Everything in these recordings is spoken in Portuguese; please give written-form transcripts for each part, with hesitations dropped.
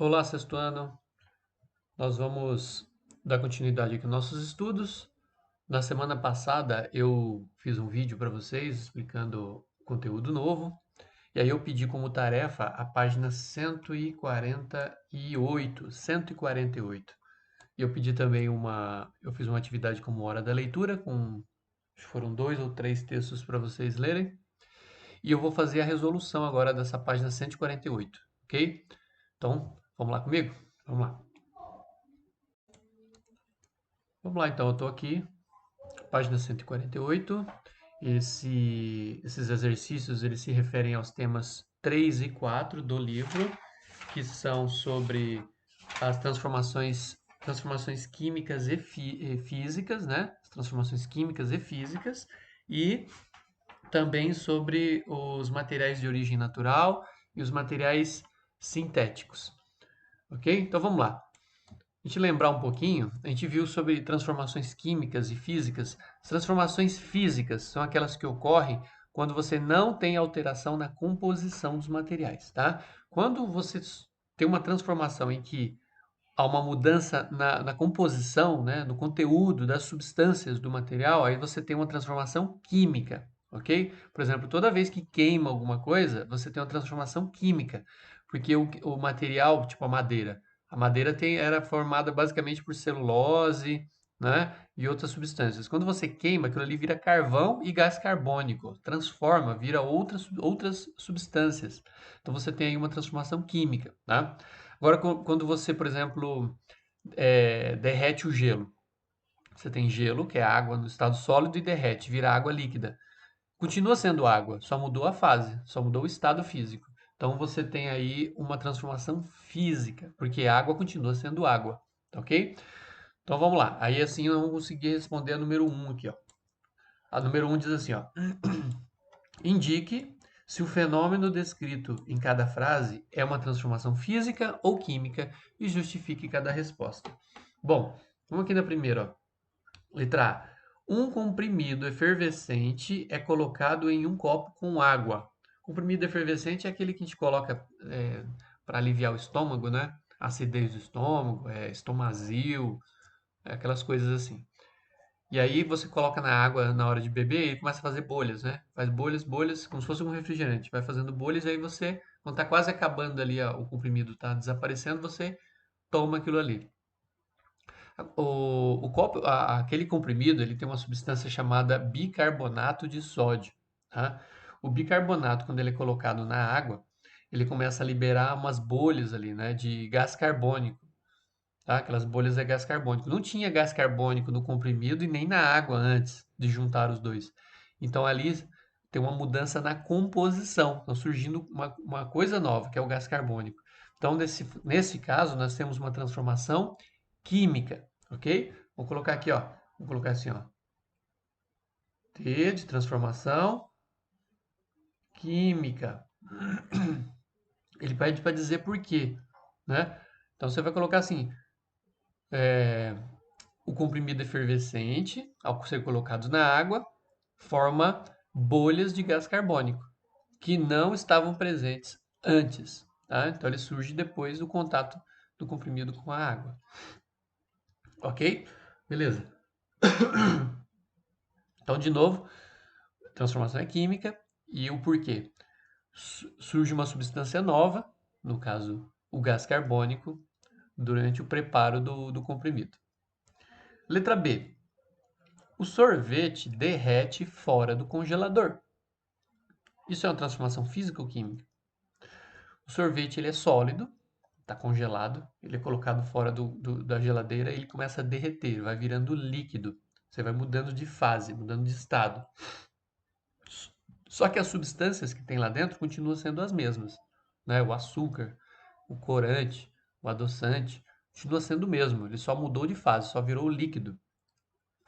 Olá, sexto ano. Nós vamos dar continuidade aqui aos nossos estudos. Na semana passada eu fiz um vídeo para vocês explicando conteúdo novo. E aí eu pedi como tarefa a página 148, 148. E eu pedi também eu fiz uma atividade como hora da leitura com acho que foram 2 ou 3 textos para vocês lerem. E eu vou fazer a resolução agora dessa página 148, ok? Então, vamos lá comigo? Vamos lá. Vamos lá, então, eu estou aqui, página 148. Esses exercícios eles se referem aos temas 3 e 4 do livro, que são sobre as transformações químicas e físicas, né? As transformações químicas e físicas, e também sobre os materiais de origem natural e os materiais sintéticos. Ok? Então vamos lá. A gente lembrar um pouquinho, a gente viu sobre transformações químicas e físicas. As transformações físicas são aquelas que ocorrem quando você não tem alteração na composição dos materiais, tá? Quando você tem uma transformação em que há uma mudança na composição, né, no conteúdo das substâncias do material, aí você tem uma transformação química, ok? Por exemplo, toda vez que queima alguma coisa, você tem uma transformação química, porque o material, tipo a madeira era formada basicamente por celulose, né, e outras substâncias. Quando você queima, aquilo ali vira carvão e gás carbônico, transforma, vira outras substâncias. Então você tem aí uma transformação química, tá? Agora, quando você, por exemplo, derrete o gelo, você tem gelo, que é água no estado sólido, e derrete, vira água líquida. Continua sendo água, só mudou a fase, só mudou o estado físico. Então você tem aí uma transformação física, porque a água continua sendo água, tá ok? Então vamos lá. Aí assim eu vou conseguir responder a número um aqui, ó. A número um diz assim, ó: indique se o fenômeno descrito em cada frase é uma transformação física ou química e justifique cada resposta. Bom, vamos aqui na primeira, ó. Letra A. Um comprimido efervescente é colocado em um copo com água. Comprimido efervescente é aquele que a gente coloca para aliviar o estômago, né? Acidez do estômago, estomazil, aquelas coisas assim. E aí você coloca na água na hora de beber e ele começa a fazer bolhas, né? Faz bolhas, bolhas, como se fosse um refrigerante. Vai fazendo bolhas e aí você, quando tá quase acabando ali, ó, o comprimido tá desaparecendo, você toma aquilo ali. O copo, aquele comprimido, ele tem uma substância chamada bicarbonato de sódio, tá? O bicarbonato, quando ele é colocado na água, ele começa a liberar umas bolhas ali, né, de gás carbônico, tá? Aquelas bolhas é gás carbônico. Não tinha gás carbônico no comprimido e nem na água antes de juntar os dois. Então ali tem uma mudança na composição. Então surgindo uma coisa nova, que é o gás carbônico. Então nesse caso nós temos uma transformação química, ok? Vou colocar aqui, ó. Vou colocar assim, ó. T de transformação química. Ele pede para dizer por quê, né? Então você vai colocar assim, o comprimido efervescente, ao ser colocado na água, forma bolhas de gás carbônico que não estavam presentes antes, tá? Então ele surge depois do contato do comprimido com a água. Ok? Beleza. Então, de novo, transformação é química e o porquê. Surge uma substância nova, no caso o gás carbônico, durante o preparo do comprimido. Letra B. O sorvete derrete fora do congelador. Isso é uma transformação física ou química? O sorvete ele é sólido, está congelado, ele é colocado fora da geladeira e ele começa a derreter, vai virando líquido. Você vai mudando de fase, mudando de estado. Só que as substâncias que tem lá dentro continuam sendo as mesmas, né? O açúcar, o corante, o adoçante, continua sendo o mesmo, ele só mudou de fase, só virou líquido.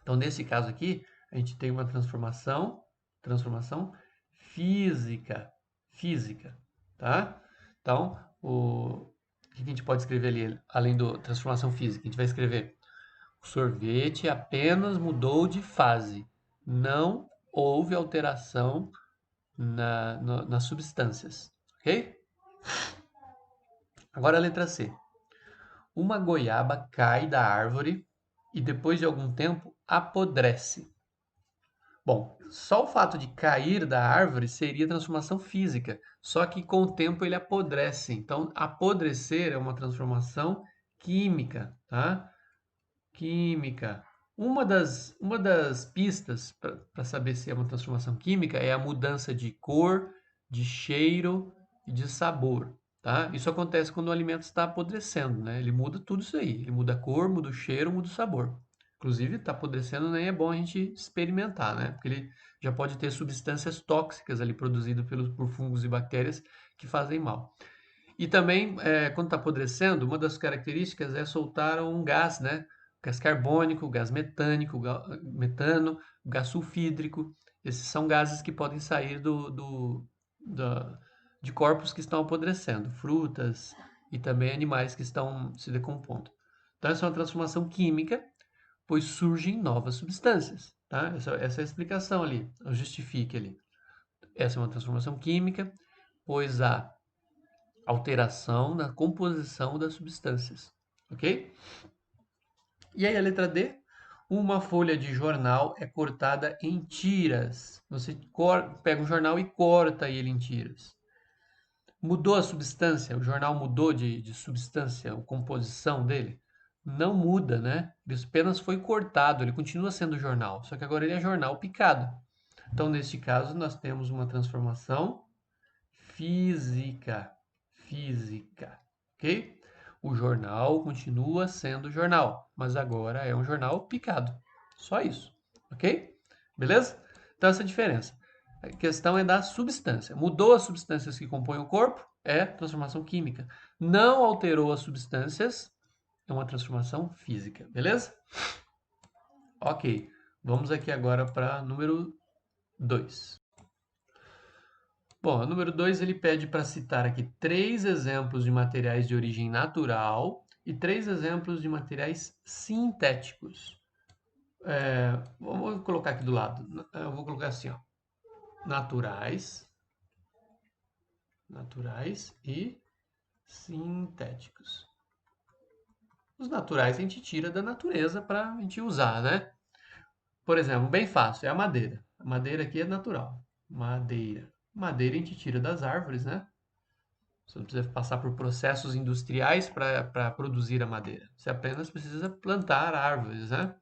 Então, nesse caso aqui, a gente tem uma transformação física, tá? Então, que a gente pode escrever ali, além da transformação física? A gente vai escrever: o sorvete apenas mudou de fase, não houve alteração nas substâncias, ok? Agora a letra C. Uma goiaba cai da árvore e depois de algum tempo apodrece. Bom, só o fato de cair da árvore seria transformação física, só que com o tempo ele apodrece. Então, apodrecer é uma transformação química, tá? Química. Uma das pistas para saber se é uma transformação química é a mudança de cor, de cheiro e de sabor, tá? Isso acontece quando o alimento está apodrecendo, né? Ele muda tudo isso aí. Ele muda a cor, muda o cheiro, muda o sabor. Inclusive, está apodrecendo nem é bom a gente experimentar, né? Porque ele já pode ter substâncias tóxicas ali produzidas por fungos e bactérias que fazem mal. E também, quando está apodrecendo, uma das características é soltar um gás, né? Gás carbônico, gás metânico, metano, gás sulfídrico. Esses são gases que podem sair de corpos que estão apodrecendo, frutas e também animais que estão se decompondo. Então, essa é uma transformação química, pois surgem novas substâncias. Tá? Essa é a explicação ali, justifique ali. Essa é uma transformação química, pois há alteração na composição das substâncias, ok? E aí a letra D, uma folha de jornal é cortada em tiras. Você pega um jornal e corta ele em tiras. Mudou a substância? O jornal mudou de substância, a composição dele? Não muda, né? Ele apenas foi cortado, ele continua sendo jornal, só que agora ele é jornal picado. Então, neste caso, nós temos uma transformação física. Física, ok? O jornal continua sendo jornal, mas agora é um jornal picado. Só isso, ok? Beleza? Então, essa é a diferença. A questão é da substância. Mudou as substâncias que compõem o corpo, é transformação química. Não alterou as substâncias, é uma transformação física, beleza? Ok, vamos aqui agora para número 2. Bom, o número 2 ele pede para citar aqui 3 exemplos de materiais de origem natural e 3 exemplos de materiais sintéticos. Vou colocar aqui do lado. Eu vou colocar assim, ó, naturais, naturais e sintéticos. Os naturais a gente tira da natureza para a gente usar, né? Por exemplo, bem fácil, é a madeira. A madeira aqui é natural. Madeira. Madeira a gente tira das árvores, né? Você não precisa passar por processos industriais para produzir a madeira. Você apenas precisa plantar árvores, né?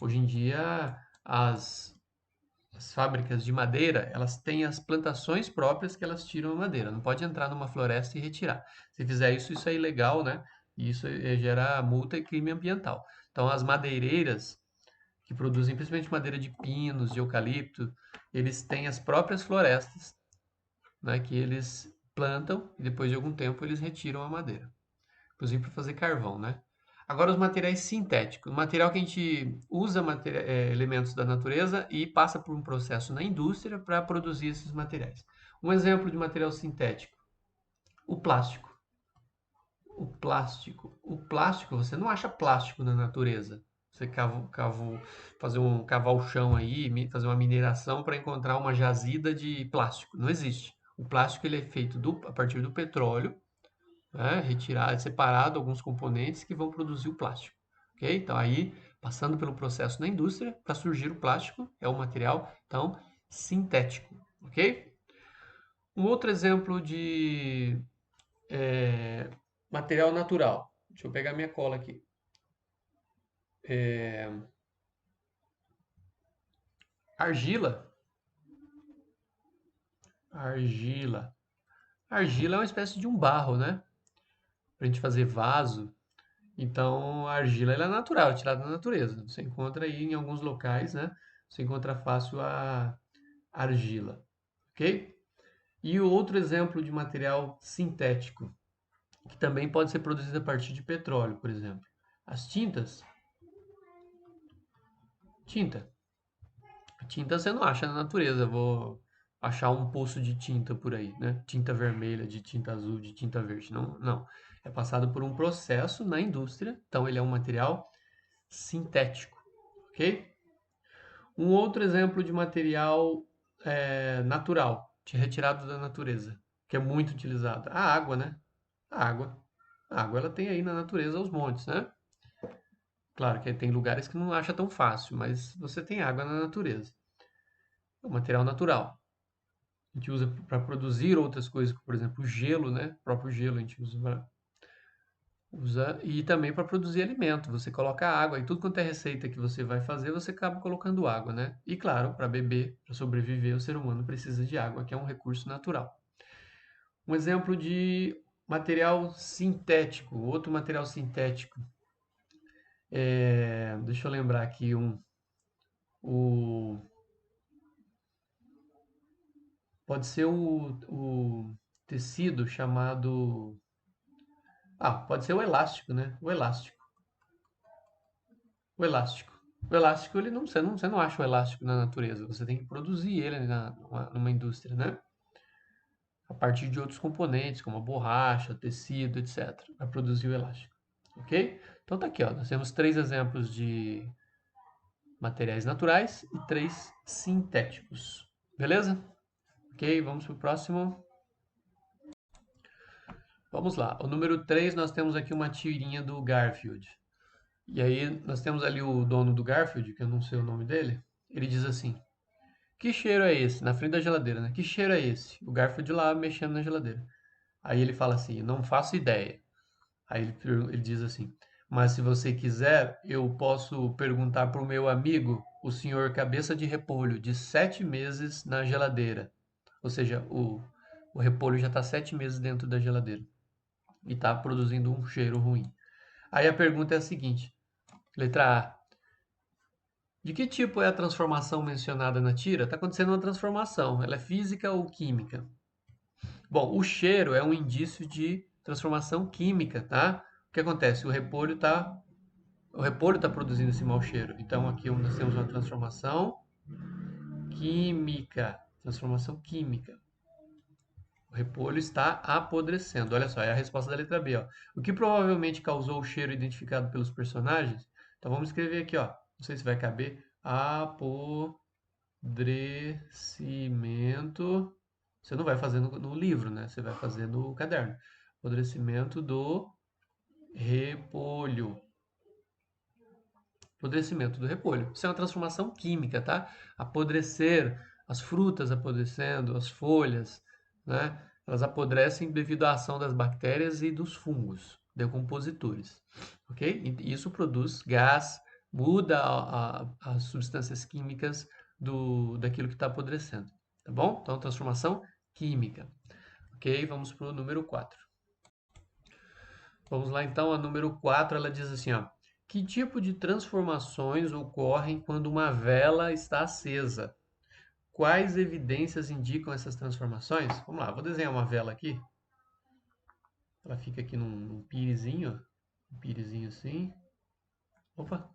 Hoje em dia, as fábricas de madeira, elas têm as plantações próprias que elas tiram a madeira. Não pode entrar numa floresta e retirar. Se fizer isso, isso é ilegal, né? E isso gera multa e crime ambiental. Então, as madeireiras que produzem principalmente madeira de pinos, de eucalipto, eles têm as próprias florestas, né, que eles plantam e depois de algum tempo eles retiram a madeira, inclusive para fazer carvão, né? Agora os materiais sintéticos, o material que a gente usa elementos da natureza e passa por um processo na indústria para produzir esses materiais. Um exemplo de material sintético, o plástico. O plástico, você não acha plástico na natureza. Você cavar o chão aí, fazer uma mineração para encontrar uma jazida de plástico. Não existe. O plástico ele é feito a partir do petróleo, né? Retirado, separado alguns componentes que vão produzir o plástico. Ok? Então aí, passando pelo processo na indústria, para surgir o plástico, é um material, então, sintético. Ok? Um outro exemplo de material natural. Deixa eu pegar minha cola aqui. Argila. Argila. Argila é uma espécie de um barro, né? Para a gente fazer vaso. Então, a argila ela é natural, é tirada da natureza. Você encontra aí em alguns locais, né? Você encontra fácil a argila, ok? E o outro exemplo de material sintético, que também pode ser produzido a partir de petróleo, por exemplo. As tintas. Tinta. Tinta você não acha na natureza. Vou achar um poço de tinta por aí, né? Tinta vermelha, de tinta azul, de tinta verde. Não, não. É passado por um processo na indústria, então ele é um material sintético, ok? Um outro exemplo de material natural, retirado da natureza, que é muito utilizado. A água, né? A água. A água ela tem aí na natureza aos montes, né? Claro que tem lugares que não acha tão fácil, mas você tem água na natureza. É um material natural. A gente usa para produzir outras coisas, por exemplo, o gelo, né? O próprio gelo a gente usa e também para produzir alimento. Você coloca água e tudo quanto é receita que você vai fazer, você acaba colocando água, né? E claro, para beber, para sobreviver, o ser humano precisa de água, que é um recurso natural. Um exemplo de material sintético, outro material sintético. Deixa eu lembrar aqui o, pode ser o tecido chamado, pode ser o elástico, né? O elástico. O elástico. O elástico, ele não, você não acha o elástico na natureza, você tem que produzir ele numa indústria, né? A partir de outros componentes, como a borracha, tecido, etc., para produzir o elástico. Ok? Então tá aqui, ó, nós temos 3 exemplos de materiais naturais e 3 sintéticos. Beleza? Ok, vamos para o próximo. Vamos lá. O número 3 nós temos aqui uma tirinha do Garfield. E aí nós temos ali o dono do Garfield, que eu não sei o nome dele. Ele diz assim: que cheiro é esse? Na frente da geladeira, né? Que cheiro é esse? O Garfield lá mexendo na geladeira. Aí ele fala assim: não faço ideia. Aí ele diz assim: mas se você quiser, eu posso perguntar para o meu amigo, o senhor Cabeça de Repolho, de 7 meses na geladeira. Ou seja, o repolho já está 7 meses dentro da geladeira e está produzindo um cheiro ruim. Aí a pergunta é a seguinte: letra A. De que tipo é a transformação mencionada na tira? Está acontecendo uma transformação. Ela é física ou química? Bom, o cheiro é um indício de transformação química, tá? O que acontece? O repolho tá produzindo esse mau cheiro. Então aqui nós temos uma transformação química. Transformação química. O repolho está apodrecendo. Olha só, é a resposta da letra B, ó. O que provavelmente causou o cheiro identificado pelos personagens? Então vamos escrever aqui, ó. Não sei se vai caber. Apodrecimento. Você não vai fazer no livro, né? Você vai fazer no caderno. Apodrecimento do repolho. Apodrecimento do repolho. Isso é uma transformação química, tá? Apodrecer, as frutas apodrecendo, as folhas, né? Elas apodrecem devido à ação das bactérias e dos fungos, decompositores, ok? E isso produz gás, muda as substâncias químicas daquilo que está apodrecendo, tá bom? Então, transformação química, ok? Vamos para o número 4. Vamos lá então, a número 4, ela diz assim, ó: que tipo de transformações ocorrem quando uma vela está acesa? Quais evidências indicam essas transformações? Vamos lá, vou desenhar uma vela aqui. Ela fica aqui num pirezinho, ó. Um pirezinho assim. Opa!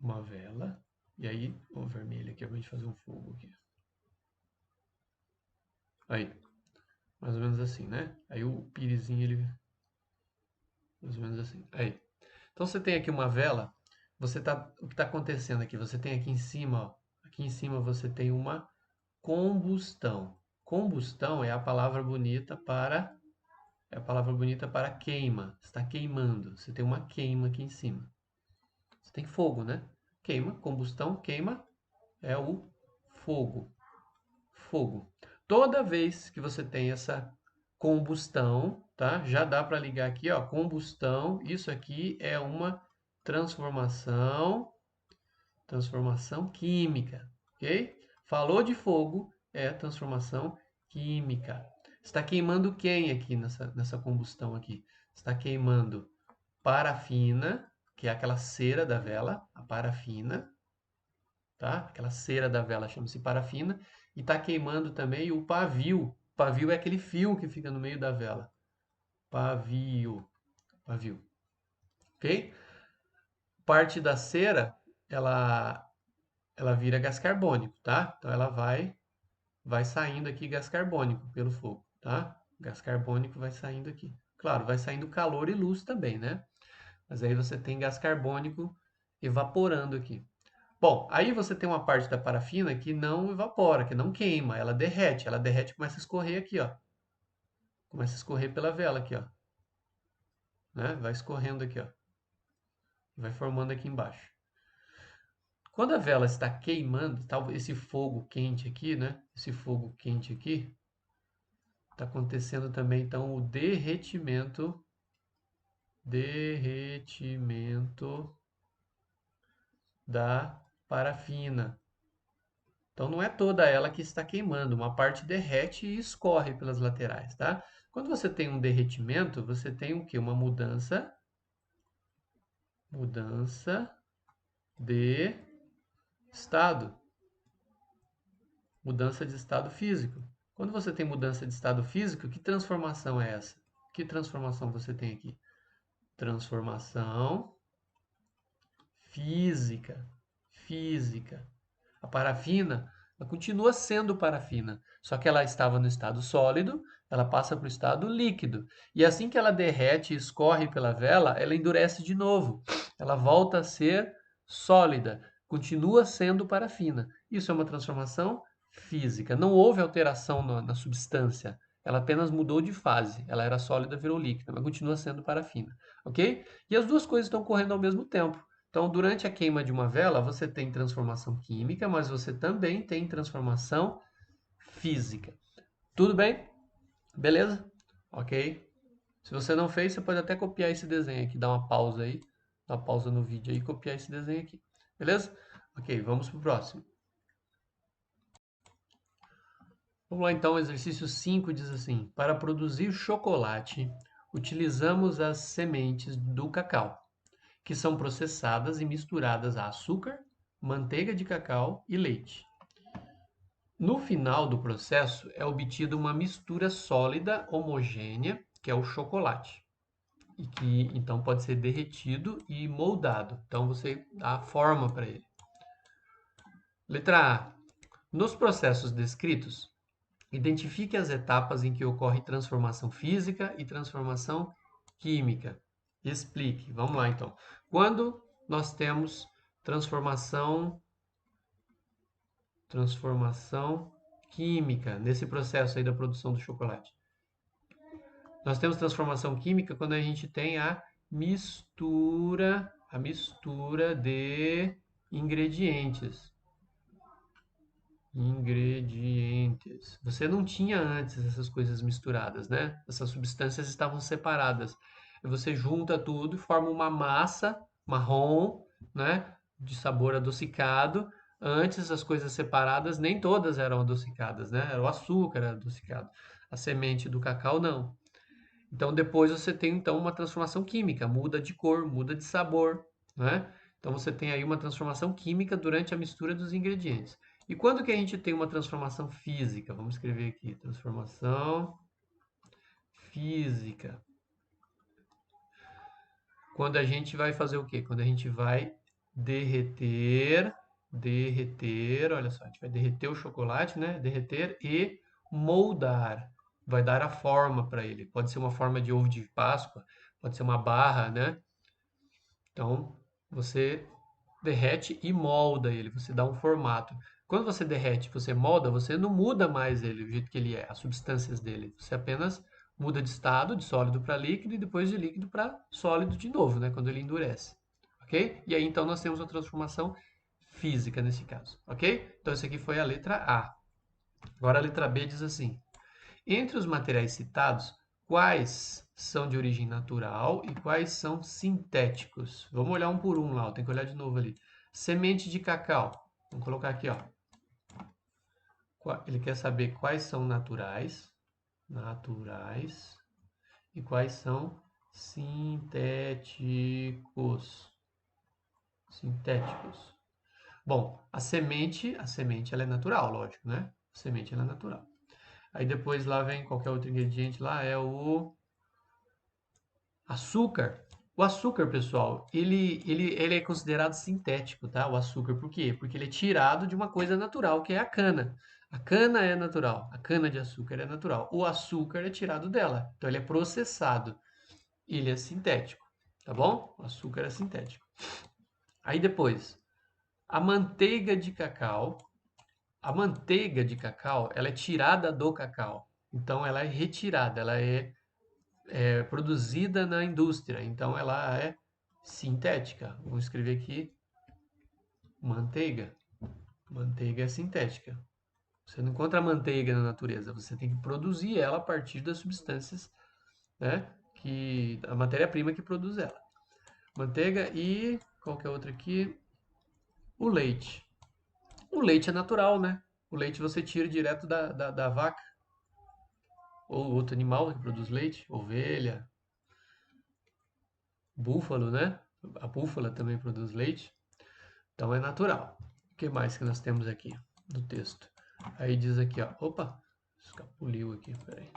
Uma vela. E aí, o vermelho aqui, eu vou fazer um fogo aqui. Aí, mais ou menos assim, né? Aí o pirezinho, ele... mais ou menos assim. Aí. Então você tem aqui uma vela, o que está acontecendo aqui? Você tem aqui em cima, ó, aqui em cima você tem uma combustão. Combustão é a palavra bonita para queima. Está queimando. Você tem uma queima aqui em cima. Você tem fogo, né? Queima, combustão, queima é o fogo. Fogo. Toda vez que você tem essa combustão, tá? Já dá para ligar aqui, ó, combustão. Isso aqui é uma transformação, transformação química, ok? Falou de fogo, é transformação química. Está queimando quem aqui nessa combustão aqui? Está queimando parafina, que é aquela cera da vela, a parafina, tá? Aquela cera da vela chama-se parafina. E está queimando também o pavio. Pavio é aquele fio que fica no meio da vela. Pavio, pavio, ok? Parte da cera, ela vira gás carbônico, tá? Então ela vai saindo aqui gás carbônico pelo fogo, tá? Gás carbônico vai saindo aqui. Claro, vai saindo calor e luz também, né? Mas aí você tem gás carbônico evaporando aqui. Bom, aí você tem uma parte da parafina que não evapora, que não queima, ela derrete. Ela derrete e começa a escorrer aqui, ó. Começa a escorrer pela vela aqui, ó. Né? Vai escorrendo aqui, ó. Vai formando aqui embaixo. Quando a vela está queimando, tá, esse fogo quente aqui, né? Esse fogo quente aqui, está acontecendo também, então, o derretimento da parafina. Então não é toda ela que está queimando, uma parte derrete e escorre pelas laterais, tá? Quando você tem um derretimento, você tem o quê? Uma mudança de estado, mudança de estado físico. Quando você tem mudança de estado físico, que transformação é essa? Que transformação você tem aqui? Transformação física. Física. A parafina, ela continua sendo parafina, só que ela estava no estado sólido, ela passa para o estado líquido. E assim que ela derrete e escorre pela vela, ela endurece de novo. Ela volta a ser sólida, continua sendo parafina. Isso é uma transformação física. Não houve alteração na substância. Ela apenas mudou de fase. Ela era sólida, virou líquida, mas continua sendo parafina, ok? E as duas coisas estão correndo ao mesmo tempo. Então, durante a queima de uma vela, você tem transformação química, mas você também tem transformação física. Tudo bem? Beleza? Ok? Se você não fez, você pode até copiar esse desenho aqui, dar uma pausa aí, dar uma pausa no vídeo aí e copiar esse desenho aqui. Beleza? Ok, vamos para o próximo. Vamos lá então, exercício 5 diz assim: para produzir chocolate, utilizamos as sementes do cacau, que são processadas e misturadas a açúcar, manteiga de cacau e leite. No final do processo é obtida uma mistura sólida homogênea, que é o chocolate, e que então pode ser derretido e moldado. Então você dá a forma para ele. Letra A. Nos processos descritos, identifique as etapas em que ocorre transformação física e transformação química. Explique. Vamos lá então. Quando nós temos transformação química nesse processo aí da produção do chocolate. Nós temos transformação química quando a gente tem a mistura de ingredientes. Você não tinha antes essas coisas misturadas, né? Essas substâncias estavam separadas. Você junta tudo e forma uma massa marrom, né? De sabor adocicado. Antes as coisas separadas nem todas eram adocicadas, né? Era o açúcar era adocicado. A semente do cacau não. Então depois você tem então uma transformação química, muda de cor, muda de sabor, né? Então você tem aí uma transformação química durante a mistura dos ingredientes. E quando que a gente tem uma transformação física? Vamos escrever aqui, transformação física. Quando a gente vai fazer o quê? Quando a gente vai derreter, olha só, a gente vai derreter o chocolate, né? Derreter e moldar. Vai dar a forma para ele. Pode ser uma forma de ovo de Páscoa, pode ser uma barra, né? Então, você derrete e molda ele, você dá um formato. Quando você derrete, você molda, você não muda mais ele, o jeito que ele é, as substâncias dele. Você apenas muda de estado, de sólido para líquido e depois de líquido para sólido de novo, né, quando ele endurece. Ok? E aí então nós temos a transformação física nesse caso. Ok? Então essa aqui foi a letra A. Agora a letra B diz assim: entre os materiais citados, quais são de origem natural e quais são sintéticos? Vamos olhar um por um lá, tem que olhar de novo ali. Semente de cacau. Vamos colocar aqui, ó. Ele quer saber quais são naturais e quais são sintéticos. Sintéticos. Bom, a semente ela é natural, lógico, né? A semente ela é natural. Aí depois lá vem qualquer outro ingrediente lá, é o açúcar. O açúcar, pessoal, ele é considerado sintético, tá? O açúcar, por quê? Porque ele é tirado de uma coisa natural, que é a cana. A cana é natural, a cana de açúcar é natural. O açúcar é tirado dela, então ele é processado. Ele é sintético, tá bom? O açúcar é sintético. Aí depois, A manteiga de cacau, ela é tirada do cacau. Então, ela é retirada, ela é produzida na indústria. Então, ela é sintética. Vou escrever aqui, manteiga. Manteiga é sintética. Você não encontra manteiga na natureza, você tem que produzir ela a partir das substâncias, né, que a matéria-prima que produz ela. Manteiga e qual que é outra aqui? O leite. O leite é natural, né? O leite você tira direto da vaca ou outro animal que produz leite, ovelha, búfalo, né? A búfala também produz leite, então é natural. O que mais que nós temos aqui no texto? Aí diz aqui, ó, opa, escapuliu aqui, peraí.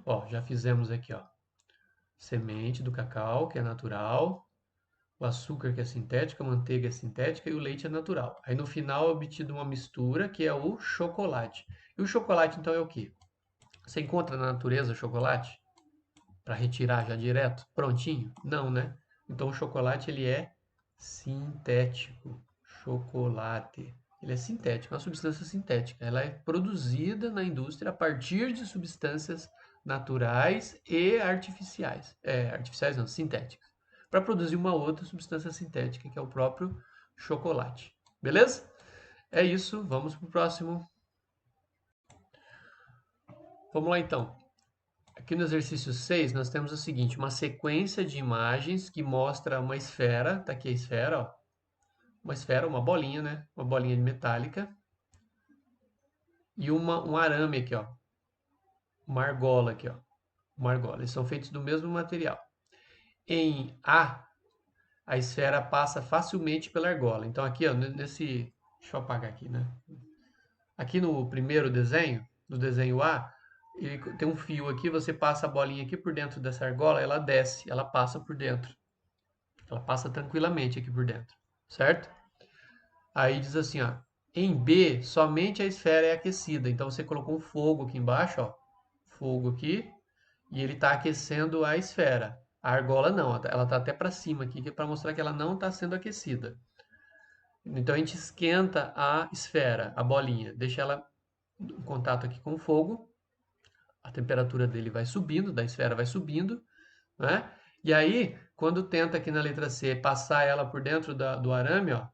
Ó, já fizemos aqui, ó, semente do cacau, que é natural, o açúcar, que é sintético, a manteiga é sintética e o leite é natural. Aí no final é obtido uma mistura, que é o chocolate. E o chocolate, então, é o quê? Você encontra na natureza chocolate? Para retirar já direto, prontinho? Não, né? Então o chocolate, ele é sintético. Chocolate. Ele é sintético, é uma substância sintética. Ela é produzida na indústria a partir de substâncias naturais e artificiais. Artificiais não, sintéticas. Para produzir uma outra substância sintética, que é o próprio chocolate. Beleza? É isso, vamos para o próximo. Vamos lá então. Aqui no exercício 6, nós temos o seguinte, uma sequência de imagens que mostra uma esfera, tá aqui a esfera, ó, uma esfera, uma bolinha, né? Uma bolinha metálica e um arame aqui, ó, uma argola aqui, ó, uma argola. Eles são feitos do mesmo material. Em a esfera passa facilmente pela argola. Então aqui, ó, deixa eu apagar aqui, né? Aqui no primeiro desenho, no desenho A, ele tem um fio aqui, você passa a bolinha aqui por dentro dessa argola, ela desce, ela passa por dentro. Ela passa tranquilamente aqui por dentro, certo? Aí diz assim, ó, em B, somente a esfera é aquecida. Então você colocou um fogo aqui embaixo, ó, fogo aqui, e ele está aquecendo a esfera. A argola não, ela está até para cima aqui, que é para mostrar que ela não está sendo aquecida. Então a gente esquenta a esfera, a bolinha, deixa ela em contato aqui com o fogo, a temperatura dele vai subindo, da esfera vai subindo, né? E aí, quando tenta aqui na letra C passar ela por dentro do arame, ó,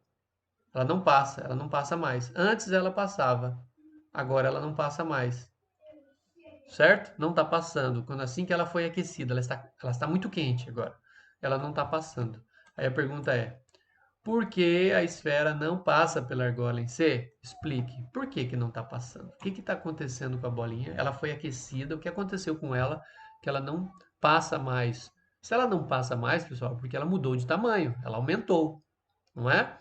ela não passa mais. Antes ela passava, agora ela não passa mais, certo? Não está passando. Quando assim que ela foi aquecida, ela está muito quente agora, ela não está passando. Aí a pergunta é, por que a esfera não passa pela argola em C? Explique. Por que que não está passando? O que está acontecendo com a bolinha? Ela foi aquecida, o que aconteceu com ela que ela não passa mais? Se ela não passa mais, pessoal, porque ela mudou de tamanho, ela aumentou, não é?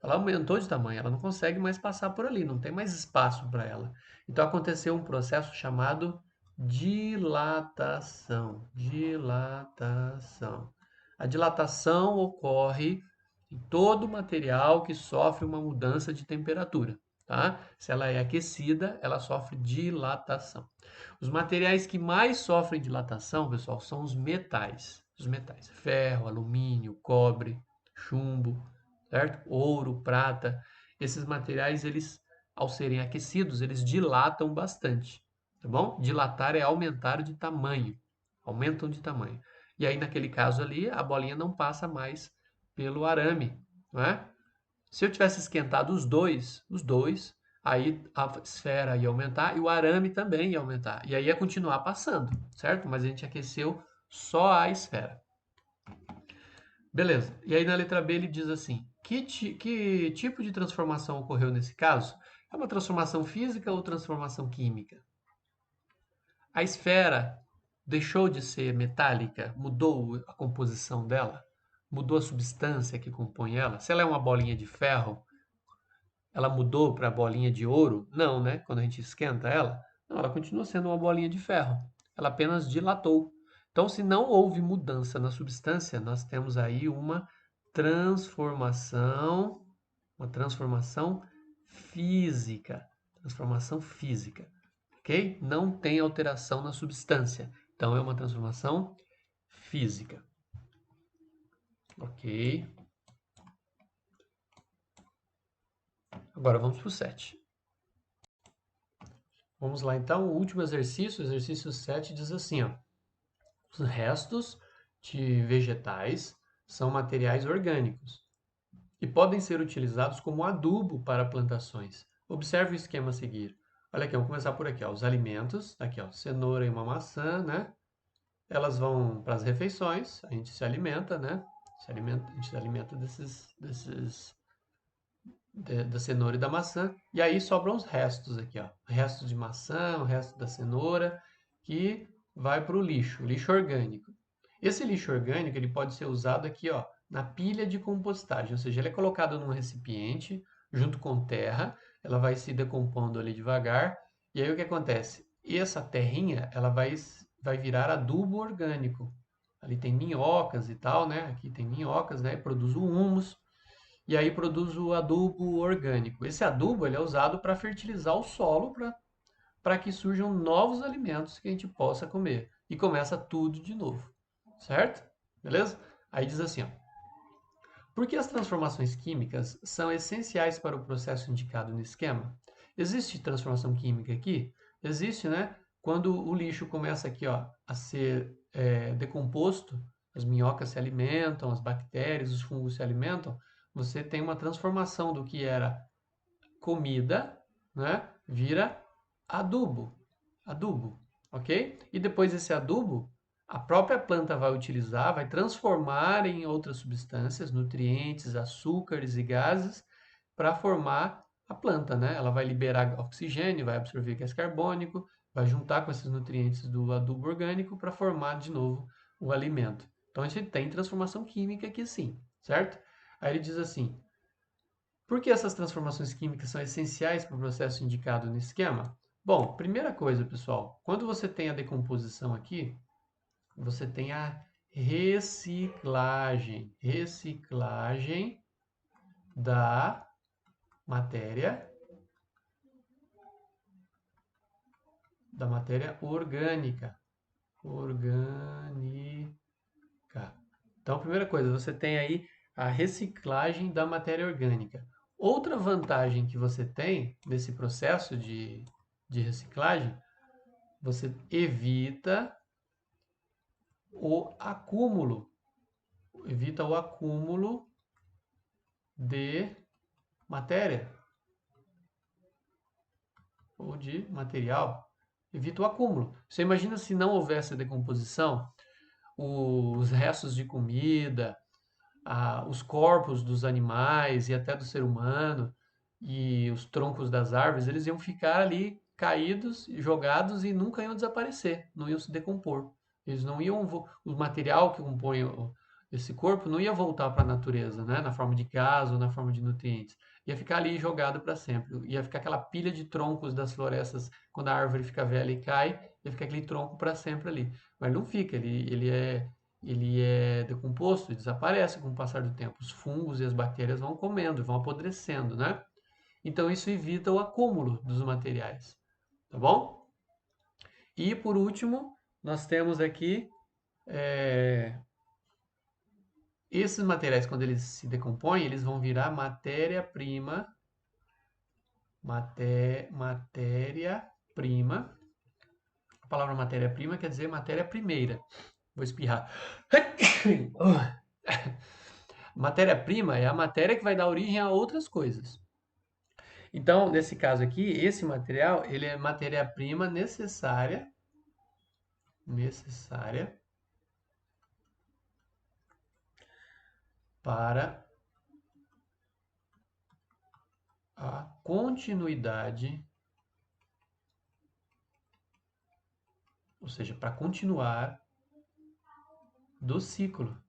Ela aumentou de tamanho, ela não consegue mais passar por ali, não tem mais espaço para ela. Então aconteceu um processo chamado dilatação. Dilatação. A dilatação ocorre em todo material que sofre uma mudança de temperatura, tá? Se ela é aquecida, ela sofre dilatação. Os materiais que mais sofrem dilatação, pessoal, são os metais. Os metais: ferro, alumínio, cobre, chumbo, certo? Ouro, prata. Esses materiais, eles, ao serem aquecidos, eles dilatam bastante, tá bom? Dilatar é aumentar de tamanho, aumentam de tamanho. E aí, naquele caso ali, a bolinha não passa mais pelo arame, não é? Se eu tivesse esquentado os dois, aí a esfera ia aumentar e o arame também ia aumentar. E aí ia continuar passando, certo? Mas a gente aqueceu só a esfera. Beleza. E aí na letra B ele diz assim: que tipo de transformação ocorreu nesse caso? É uma transformação física ou transformação química? A esfera deixou de ser metálica, mudou a composição dela, mudou a substância que compõe ela. Se ela é uma bolinha de ferro, ela mudou para bolinha de ouro? Não, né? Quando a gente esquenta ela, não, ela continua sendo uma bolinha de ferro. Ela apenas dilatou. Então, se não houve mudança na substância, nós temos aí transformação, uma transformação física. Transformação física, ok? Não tem alteração na substância. Então, é uma transformação física. Ok? Agora vamos para o 7. Vamos lá então, o último exercício, o exercício 7 diz assim, ó, os restos de vegetais são materiais orgânicos e podem ser utilizados como adubo para plantações. Observe o esquema a seguir. Olha aqui, vamos começar por aqui, ó, os alimentos, aqui ó, cenoura e uma maçã, né? Elas vão para as refeições, a gente se alimenta, né? A gente se alimenta da cenoura e da maçã, e aí sobram os restos aqui, ó. O resto de maçã, o resto da cenoura, que vai para o lixo orgânico. Esse lixo orgânico ele pode ser usado aqui, ó, na pilha de compostagem, ou seja, ele é colocado num recipiente junto com terra, ela vai se decompondo ali devagar, e aí o que acontece? Essa terrinha, ela vai virar adubo orgânico. Ali tem minhocas e tal, né? Aqui tem minhocas, né? Produz o humus, e aí produz o adubo orgânico. Esse adubo ele é usado para fertilizar o solo, para que surjam novos alimentos que a gente possa comer. E começa tudo de novo, certo? Beleza? Aí diz assim, ó, por que as transformações químicas são essenciais para o processo indicado no esquema? Existe transformação química aqui? Existe, né? Quando o lixo começa aqui, ó, a ser decomposto, as minhocas se alimentam, as bactérias, os fungos se alimentam, você tem uma transformação do que era comida, né? Vira adubo, adubo, ok? E depois esse adubo, a própria planta vai utilizar, vai transformar em outras substâncias, nutrientes, açúcares e gases para formar a planta, né? Ela vai liberar oxigênio, vai absorver gás carbônico, vai juntar com esses nutrientes do adubo orgânico para formar de novo o alimento. Então a gente tem transformação química aqui sim, certo? Aí ele diz assim: por que essas transformações químicas são essenciais para o processo indicado no esquema? Bom, primeira coisa, pessoal, quando você tem a decomposição aqui, você tem a reciclagem da matéria, orgânica. Então, primeira coisa, você tem aí a reciclagem da matéria orgânica. Outra vantagem que você tem nesse processo de reciclagem, você evita o acúmulo, de matéria ou de material, evita o acúmulo. Você imagina se não houvesse a decomposição, os restos de comida, os corpos dos animais e até do ser humano e os troncos das árvores, eles iam ficar ali caídos, jogados e nunca iam desaparecer, não iam se decompor. Eles não iam, o material que compõe esse corpo não ia voltar para a natureza, né, na forma de gás ou na forma de nutrientes. Ia ficar ali jogado para sempre. Ia ficar aquela pilha de troncos das florestas, quando a árvore fica velha e cai, ia ficar aquele tronco para sempre ali. Mas não fica, ele é decomposto e desaparece com o passar do tempo. Os fungos e as bactérias vão comendo, vão apodrecendo, né? Então isso evita o acúmulo dos materiais, tá bom? E por último, nós temos aqui esses materiais, quando eles se decompõem, eles vão virar matéria-prima, matéria-prima. A palavra matéria-prima quer dizer matéria primeira. Vou espirrar. Matéria-prima é a matéria que vai dar origem a outras coisas. Então, nesse caso aqui, esse material, ele é matéria-prima necessária para a continuidade, ou seja, para continuar do ciclo,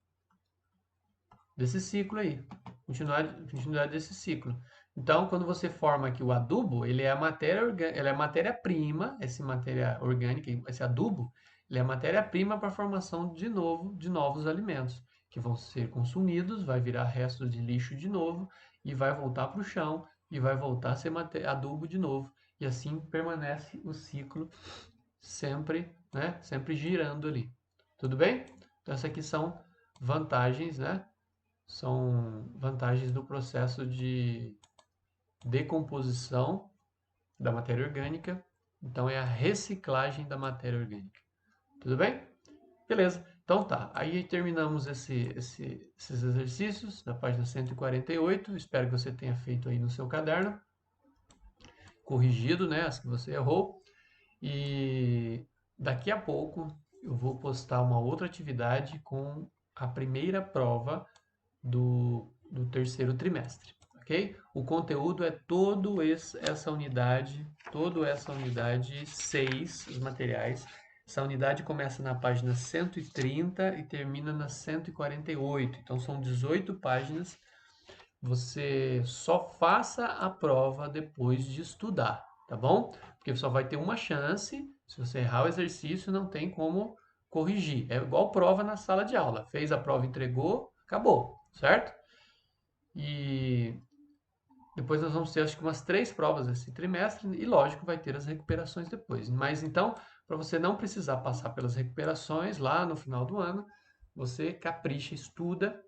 desse ciclo aí, continuidade desse ciclo. Então, quando você forma aqui o adubo, ele é a matéria-prima, essa matéria orgânica, esse adubo, ele é a matéria-prima para a formação de novos alimentos, que vão ser consumidos, vai virar restos de lixo de novo, e vai voltar para o chão, e vai voltar a ser adubo de novo. E assim permanece o ciclo sempre, né, sempre girando ali. Tudo bem? Então, essas aqui são vantagens, né? São vantagens do processo decomposição da matéria orgânica, então é a reciclagem da matéria orgânica. Tudo bem? Beleza. Então tá, aí terminamos esses exercícios da página 148. Espero que você tenha feito aí no seu caderno, corrigido, né, as que você errou. E daqui a pouco eu vou postar uma outra atividade com a primeira prova do terceiro trimestre, ok? O conteúdo é toda essa unidade 6, os materiais. Essa unidade começa na página 130 e termina na 148. Então são 18 páginas. Você só faça a prova depois de estudar, tá bom? Porque só vai ter uma chance. Se você errar o exercício, não tem como corrigir. É igual prova na sala de aula. Fez a prova, entregou, acabou, certo? E depois nós vamos ter acho que umas 3 provas esse trimestre e lógico vai ter as recuperações depois. Mas então, para você não precisar passar pelas recuperações lá no final do ano, você capricha, estuda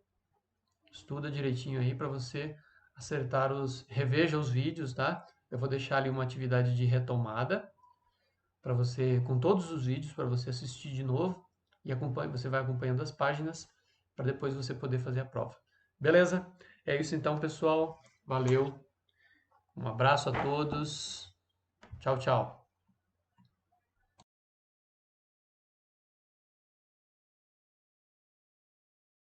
direitinho aí para você acertar reveja os vídeos, tá? Eu vou deixar ali uma atividade de retomada para você com todos os vídeos para você assistir de novo e você vai acompanhando as páginas para depois você poder fazer a prova. Beleza? É isso então, pessoal. Valeu. Um abraço a todos. Tchau, tchau.